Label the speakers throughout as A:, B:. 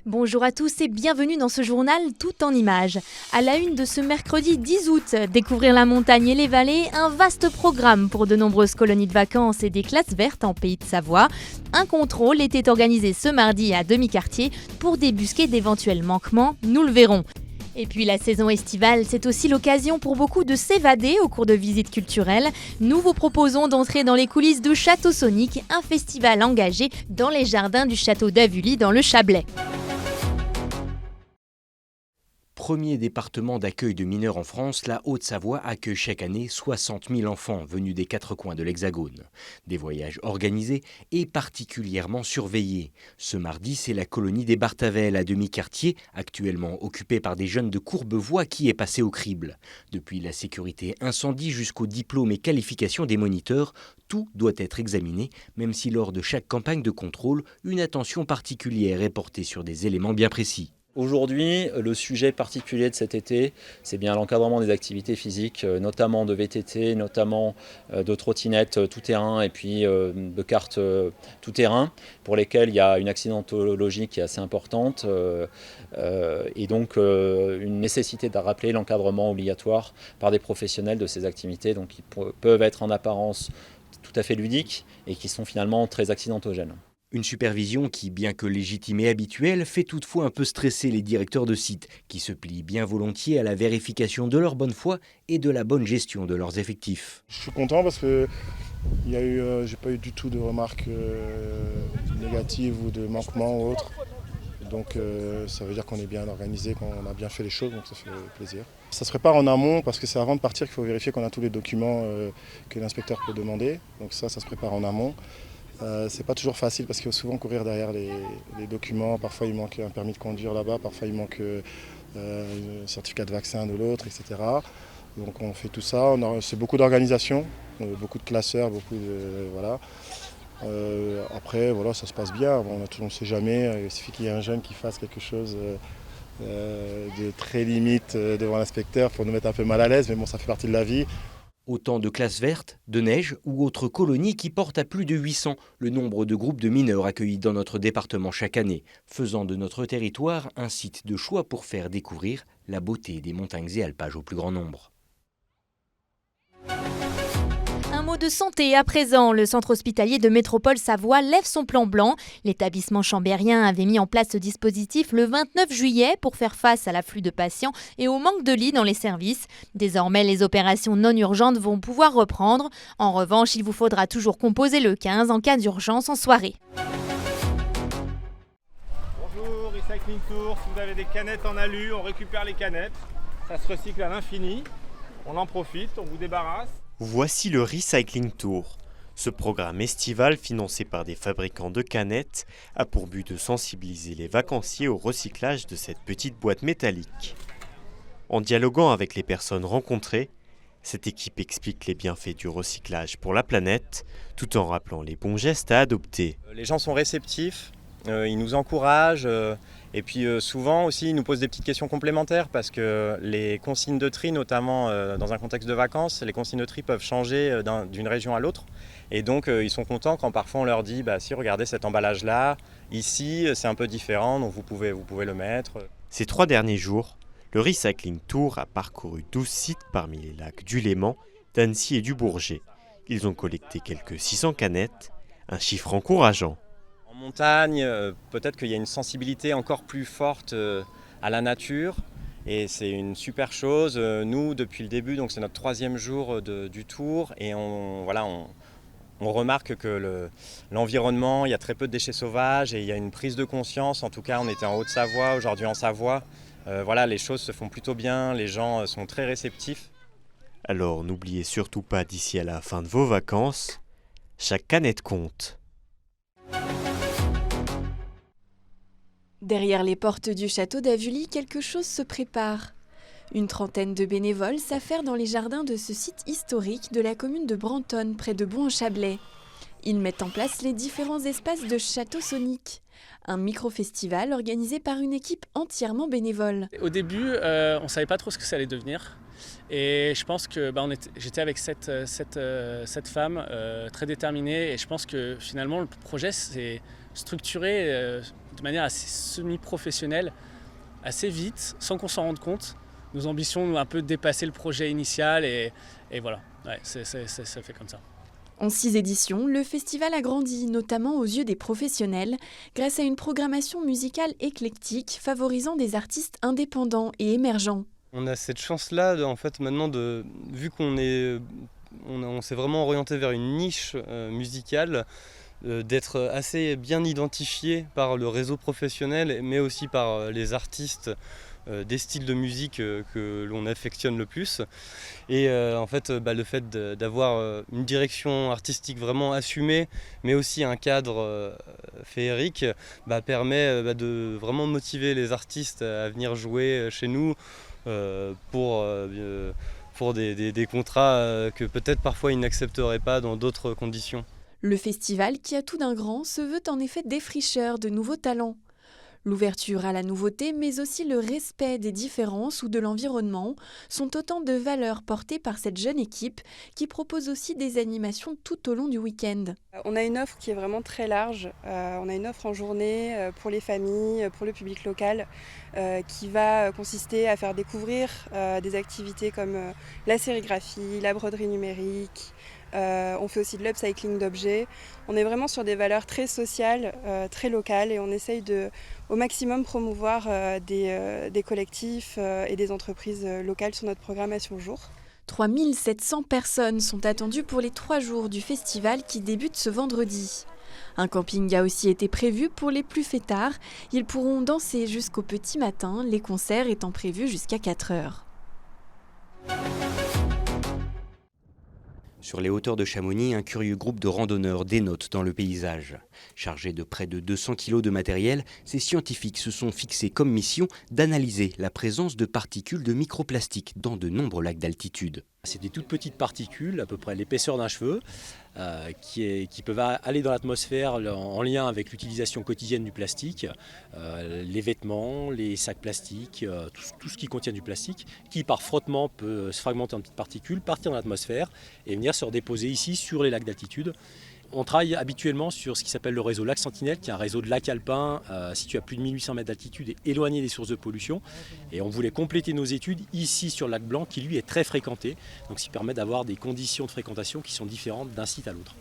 A: Bonjour à tous et bienvenue dans ce journal tout en images. À la une de ce mercredi 10 août, découvrir la montagne et les vallées, un vaste programme pour de nombreuses colonies de vacances et des classes vertes en Pays de Savoie. Un contrôle était organisé ce mardi à Demi-Quartier pour débusquer d'éventuels manquements, nous le verrons. Et puis la saison estivale, c'est aussi l'occasion pour beaucoup de s'évader au cours de visites culturelles. Nous vous proposons d'entrer dans les coulisses de Château Sonic, un festival engagé dans les jardins du château d'Avully dans le Chablais.
B: Premier département d'accueil de mineurs en France, la Haute-Savoie accueille chaque année 60 000 enfants venus des quatre coins de l'Hexagone. Des voyages organisés et particulièrement surveillés. Ce mardi, c'est la colonie des Bartavelles à Demi-Quartier, actuellement occupée par des jeunes de Courbevoie, qui est passée au crible. Depuis la sécurité incendie jusqu'au diplôme et qualification des moniteurs, tout doit être examiné, même si lors de chaque campagne de contrôle, une attention particulière est portée sur des éléments bien précis.
C: Aujourd'hui, le sujet particulier de cet été, c'est bien l'encadrement des activités physiques, notamment de VTT, notamment de trottinettes tout-terrain et puis de karts tout-terrain, pour lesquels il y a une accidentologie qui est assez importante et donc une nécessité de rappeler l'encadrement obligatoire par des professionnels de ces activités, donc qui peuvent être en apparence tout à fait ludiques et qui sont finalement très accidentogènes.
B: Une supervision qui, bien que légitime et habituelle, fait toutefois un peu stresser les directeurs de site, qui se plient bien volontiers à la vérification de leur bonne foi et de la bonne gestion de leurs effectifs.
D: Je suis content parce que j'ai pas eu du tout de remarques négatives ou de manquements ou autres. Donc ça veut dire qu'on est bien organisé, qu'on a bien fait les choses, donc ça fait plaisir. Ça se prépare en amont parce que c'est avant de partir qu'il faut vérifier qu'on a tous les documents que l'inspecteur peut demander. Donc ça se prépare en amont. C'est pas toujours facile parce qu'il faut souvent courir derrière les documents. Parfois il manque un permis de conduire là-bas, parfois il manque un certificat de vaccin de l'autre, etc. Donc on fait tout ça. C'est beaucoup d'organisation, beaucoup de classeurs, beaucoup de voilà. Après voilà, ça se passe bien. On ne sait jamais. Il suffit qu'il y ait un jeune qui fasse quelque chose de très limite devant l'inspecteur pour nous mettre un peu mal à l'aise. Mais bon, ça fait partie de la vie.
B: Autant de classes vertes, de neige ou autres colonies qui portent à plus de 800 le nombre de groupes de mineurs accueillis dans notre département chaque année, faisant de notre territoire un site de choix pour faire découvrir la beauté des montagnes et alpages au plus grand nombre.
A: Un mot de santé à présent. Le centre hospitalier de Métropole Savoie lève son plan blanc. L'établissement chambérien avait mis en place ce dispositif le 29 juillet pour faire face à l'afflux de patients et au manque de lits dans les services. Désormais, les opérations non urgentes vont pouvoir reprendre. En revanche, il vous faudra toujours composer le 15 en cas d'urgence en soirée.
E: Bonjour, Recycling Tour. Si vous avez des canettes en alu, on récupère les canettes. Ça se recycle à l'infini. On en profite, on vous débarrasse.
F: Voici le Recycling Tour. Ce programme estival financé par des fabricants de canettes a pour but de sensibiliser les vacanciers au recyclage de cette petite boîte métallique. En dialoguant avec les personnes rencontrées, cette équipe explique les bienfaits du recyclage pour la planète, tout en rappelant les bons gestes à adopter.
C: Les gens sont réceptifs, ils nous encouragent et puis souvent aussi ils nous posent des petites questions complémentaires parce que les consignes de tri, notamment dans un contexte de vacances, les consignes de tri peuvent changer d'une région à l'autre et donc ils sont contents quand parfois on leur dit si regardez cet emballage là, ici c'est un peu différent donc vous pouvez le mettre.
F: Ces 3 derniers jours, le Recycling Tour a parcouru 12 sites parmi les lacs du Léman, d'Annecy et du Bourget. Ils ont collecté quelques 600 canettes, un chiffre encourageant.
C: En montagne, peut-être qu'il y a une sensibilité encore plus forte à la nature et c'est une super chose. Nous, depuis le début, donc c'est notre 3e jour du tour et on remarque que l'environnement, il y a très peu de déchets sauvages et il y a une prise de conscience. En tout cas, on était en Haute-Savoie, aujourd'hui en Savoie. Les choses se font plutôt bien, les gens sont très réceptifs.
F: Alors n'oubliez surtout pas d'ici à la fin de vos vacances, chaque canette compte.
G: Derrière les portes du château d'Avully, quelque chose se prépare. Une trentaine de bénévoles s'affairent dans les jardins de ce site historique de la commune de Brantôme, près de Bon-en-Chablais. Ils mettent en place les différents espaces de Château Sonic, un micro-festival organisé par une équipe entièrement bénévole.
H: Au début, on ne savait pas trop ce que ça allait devenir. Et je pense que j'étais avec cette femme très déterminée et je pense que finalement le projet c'est structuré de manière assez semi-professionnelle, assez vite, sans qu'on s'en rende compte. Nos ambitions ont un peu dépassé le projet initial et voilà, ouais, ça fait comme ça.
G: En 6 éditions, le festival a grandi, notamment aux yeux des professionnels, grâce à une programmation musicale éclectique favorisant des artistes indépendants et émergents.
I: On a cette chance-là, en fait, maintenant, vu qu'on s'est vraiment orienté vers une niche musicale, d'être assez bien identifié par le réseau professionnel, mais aussi par les artistes des styles de musique que l'on affectionne le plus. Et en fait, le fait d'avoir une direction artistique vraiment assumée, mais aussi un cadre féerique, permet de vraiment motiver les artistes à venir jouer chez nous pour des contrats que peut-être parfois ils n'accepteraient pas dans d'autres conditions.
G: Le festival, qui a tout d'un grand, se veut en effet défricheur de nouveaux talents. L'ouverture à la nouveauté, mais aussi le respect des différences ou de l'environnement sont autant de valeurs portées par cette jeune équipe qui propose aussi des animations tout au long du week-end.
J: On a une offre qui est vraiment très large. On a une offre en journée pour les familles, pour le public local, qui va consister à faire découvrir des activités comme la sérigraphie, la broderie numérique. On fait aussi de l'upcycling d'objets. On est vraiment sur des valeurs très sociales, très locales et on essaye au maximum promouvoir des collectifs et des entreprises locales sur notre programmation jour.
G: 3700 personnes sont attendues pour les 3 jours du festival qui débute ce vendredi. Un camping a aussi été prévu pour les plus fêtards. Ils pourront danser jusqu'au petit matin, les concerts étant prévus jusqu'à 4 heures.
B: Sur les hauteurs de Chamonix, un curieux groupe de randonneurs dénote dans le paysage. Chargés de près de 200 kg de matériel, ces scientifiques se sont fixés comme mission d'analyser la présence de particules de microplastiques dans de nombreux lacs d'altitude.
K: C'est des toutes petites particules, à peu près l'épaisseur d'un cheveu, qui peuvent aller dans l'atmosphère en lien avec l'utilisation quotidienne du plastique, les vêtements, les sacs plastiques, tout ce qui contient du plastique, qui par frottement peut se fragmenter en petites particules, partir dans l'atmosphère et venir se redéposer ici sur les lacs d'altitude. On travaille habituellement sur ce qui s'appelle le réseau Lac Sentinelle, qui est un réseau de lacs alpins situé à plus de 1800 mètres d'altitude et éloigné des sources de pollution. Et on voulait compléter nos études ici sur le lac Blanc, qui lui est très fréquenté, donc ce qui permet d'avoir des conditions de fréquentation qui sont différentes d'un site à l'autre.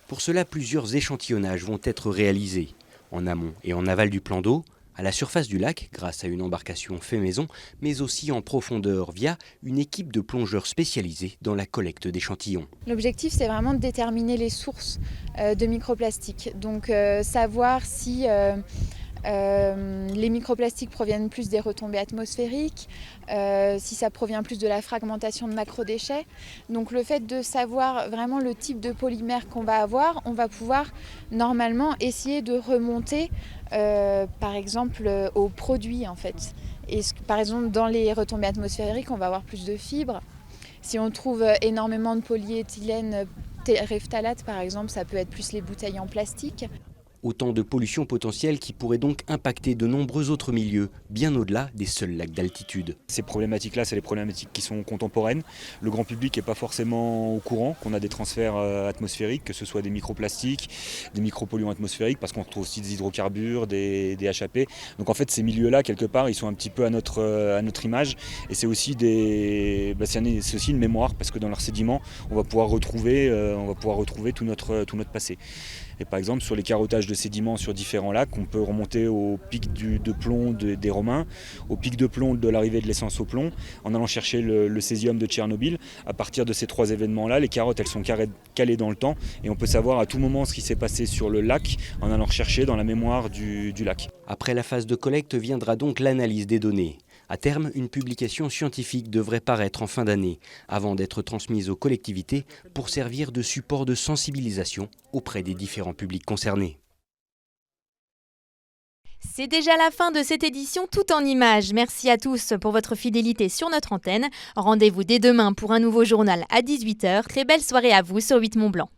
B: Pour cela, plusieurs échantillonnages vont être réalisés, en amont et en aval du plan d'eau, à la surface du lac grâce à une embarcation fait maison, mais aussi en profondeur via une équipe de plongeurs spécialisés dans la collecte d'échantillons.
L: L'objectif, c'est vraiment de déterminer les sources de microplastiques, donc savoir si les microplastiques proviennent plus des retombées atmosphériques, si ça provient plus de la fragmentation de macrodéchets. Donc le fait de savoir vraiment le type de polymère qu'on va avoir, on va pouvoir normalement essayer de remonter par exemple aux produits en fait. Et par exemple dans les retombées atmosphériques, on va avoir plus de fibres. Si on trouve énormément de polyéthylène terephthalate par exemple, ça peut être plus les bouteilles en plastique.
B: Autant de pollutions potentielles qui pourraient donc impacter de nombreux autres milieux, bien au-delà des seuls lacs d'altitude.
M: Ces problématiques-là, c'est les problématiques qui sont contemporaines. Le grand public n'est pas forcément au courant qu'on a des transferts atmosphériques, que ce soit des microplastiques, des micropolluants atmosphériques, parce qu'on retrouve aussi des hydrocarbures, des HAP. Donc en fait, ces milieux-là, quelque part, ils sont un petit peu à notre image. Et c'est aussi, c'est aussi une mémoire, parce que dans leurs sédiments, on va pouvoir retrouver tout notre passé. Et par exemple, sur les carottages de sédiments sur différents lacs, on peut remonter au pic de plomb des Romains, au pic de plomb de l'arrivée de l'essence au plomb, en allant chercher le césium de Tchernobyl. À partir de ces 3 événements-là, les carottes, elles sont calées dans le temps et on peut savoir à tout moment ce qui s'est passé sur le lac en allant rechercher dans la mémoire du lac.
B: Après la phase de collecte viendra donc l'analyse des données. À terme, une publication scientifique devrait paraître en fin d'année, avant d'être transmise aux collectivités pour servir de support de sensibilisation auprès des différents publics concernés.
A: C'est déjà la fin de cette édition tout en images. Merci à tous pour votre fidélité sur notre antenne. Rendez-vous dès demain pour un nouveau journal à 18h. Très belle soirée à vous sur 8 Mont Blanc.